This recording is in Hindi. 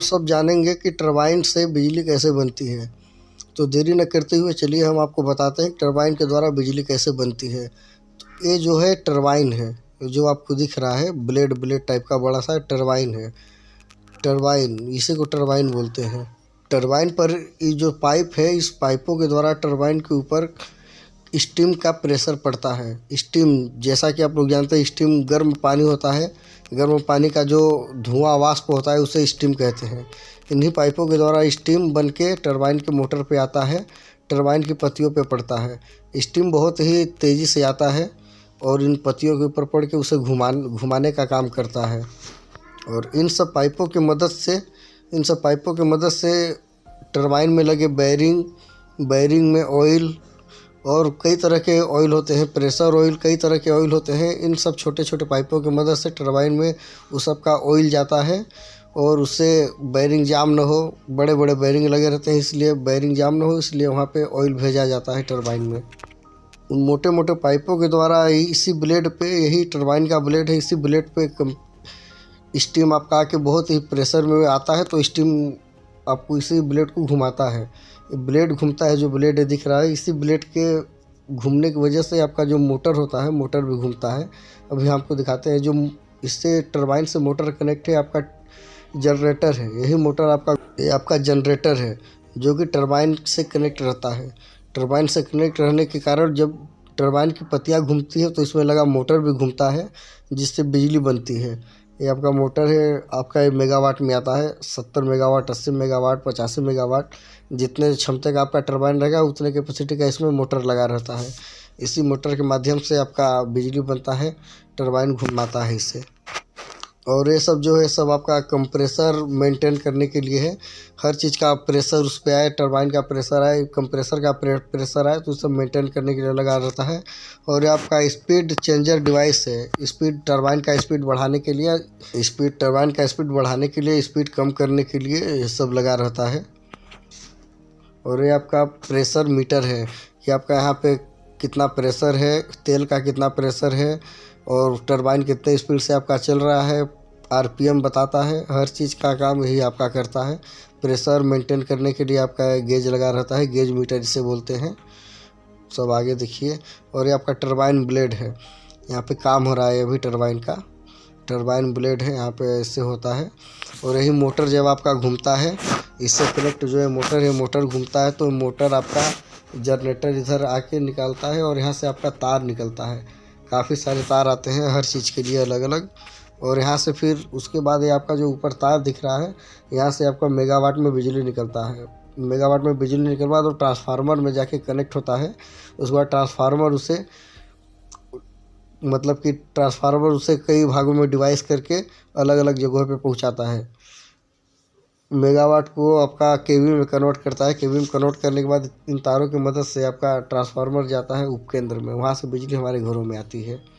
सब जानेंगे कि टरबाइन से बिजली कैसे बनती है। तो देरी न करते हुए चलिए हम आपको बताते हैं टरबाइन के द्वारा बिजली कैसे बनती है। तो ये जो है टरबाइन है, जो आपको दिख रहा है ब्लेड ब्लेड टाइप का बड़ा सा टरबाइन है। टरबाइन, इसी को टरबाइन बोलते हैं। टरबाइन पर ये जो पाइप है, इस पाइपों के द्वारा टरबाइन के ऊपर स्टीम का प्रेशर पड़ता है। स्टीम, जैसा कि आप लोग जानते हैं, स्टीम गर्म पानी होता है। गर्म पानी का जो धुआं वाष्प होता है उसे स्टीम कहते हैं। इन्हीं पाइपों के द्वारा स्टीम बन के टरबाइन के मोटर पे आता है, टरबाइन की पत्तियों पे पड़ता है। स्टीम बहुत ही तेज़ी से आता है और इन पत्तियों के ऊपर पड़ के उसे घुमाने का काम करता है। और इन सब पाइपों की मदद से टरबाइन में लगे बैरिंग में ऑयल और कई तरह के ऑयल होते हैं, प्रेशर ऑयल, कई तरह के ऑयल होते हैं। इन सब छोटे छोटे पाइपों की मदद से टरबाइन में उस सब का ऑयल जाता है और उससे बैरिंग जाम ना हो। बड़े बड़े बैरिंग लगे रहते हैं, इसलिए बैरिंग जाम ना हो, इसलिए वहाँ पे ऑयल भेजा जाता है टरबाइन में। उन मोटे मोटे पाइपों के द्वारा इसी ब्लेड पे, यही टरबाइन का ब्लेड है, इसी ब्लेड पे स्टीम आपका आके बहुत ही प्रेशर में आता है, तो स्टीम आपको इसी ब्लेड को घुमाता है। ब्लेड घूमता है, जो ब्लेड दिख रहा है, इसी ब्लेड के घूमने की वजह से आपका जो मोटर होता है, मोटर भी घूमता है। अभी आपको दिखाते हैं। जो इससे टरबाइन से मोटर कनेक्ट है, आपका जनरेटर है। यही मोटर आपका जनरेटर है, जो कि टरबाइन से कनेक्ट रहता है। टरबाइन से कनेक्ट रहने के कारण जब टरबाइन की पत्तियाँ घूमती है तो इसमें लगा मोटर भी घूमता है, जिससे बिजली बनती है। ये आपका मोटर है, आपका ये मेगावाट में आता है। 70 मेगावाट, 80 मेगावाट, 85 मेगावाट, जितने क्षमता का आपका टरबाइन रहेगा उतने कैपेसिटी का इसमें मोटर लगा रहता है। इसी मोटर के माध्यम से आपका बिजली बनता है, टरबाइन घुमाता है इससे। और ये सब जो है सब आपका कंप्रेसर मेंटेन करने के लिए है। हर चीज़ का प्रेशर उस पर आए, टरबाइन का प्रेशर आए, कंप्रेसर का प्रेशर आए, तो सब मेंटेन करने के लिए लगा रहता है। और ये आपका स्पीड चेंजर डिवाइस है। टरबाइन का स्पीड बढ़ाने के लिए, स्पीड कम करने के लिए ये सब लगा रहता है। और ये आपका प्रेशर मीटर है कि आपका यहाँ पे कितना प्रेशर है, तेल का कितना प्रेशर है और टरबाइन कितने स्पीड से आपका चल रहा है, आरपीएम बताता है। हर चीज़ का काम यही आपका करता है। प्रेशर मेंटेन करने के लिए आपका गेज लगा रहता है, गेज मीटर इसे बोलते हैं। सब आगे देखिए। और ये आपका टरबाइन ब्लेड है, यहाँ पे काम हो रहा है अभी टरबाइन का। टरबाइन ब्लेड है, यहाँ पे ऐसे होता है। और यही मोटर जब आपका घूमता है, इससे कनेक्ट जो है मोटर है, मोटर घूमता है तो मोटर आपका जनरेटर इधर आके निकालता है और यहाँ से आपका तार निकलता है। काफ़ी सारे तार आते हैं हर चीज़ के लिए अलग अलग। और यहाँ से फिर उसके बाद ये आपका जो ऊपर तार दिख रहा है, यहाँ से आपका मेगावाट में बिजली निकलता है। मेगावाट में बिजली निकलने बाद वो ट्रांसफार्मर में जाके कनेक्ट होता है। उसके बाद ट्रांसफार्मर उसे कई भागों में डिवाइस करके अलग अलग जगहों पे पहुंचाता है। मेगावाट को आपका केवी में कन्वर्ट करता है। केवी में कन्वर्ट करने के बाद इन तारों की मदद से आपका ट्रांसफार्मर जाता है उपकेंद्र में, वहाँ से बिजली हमारे घरों में आती है।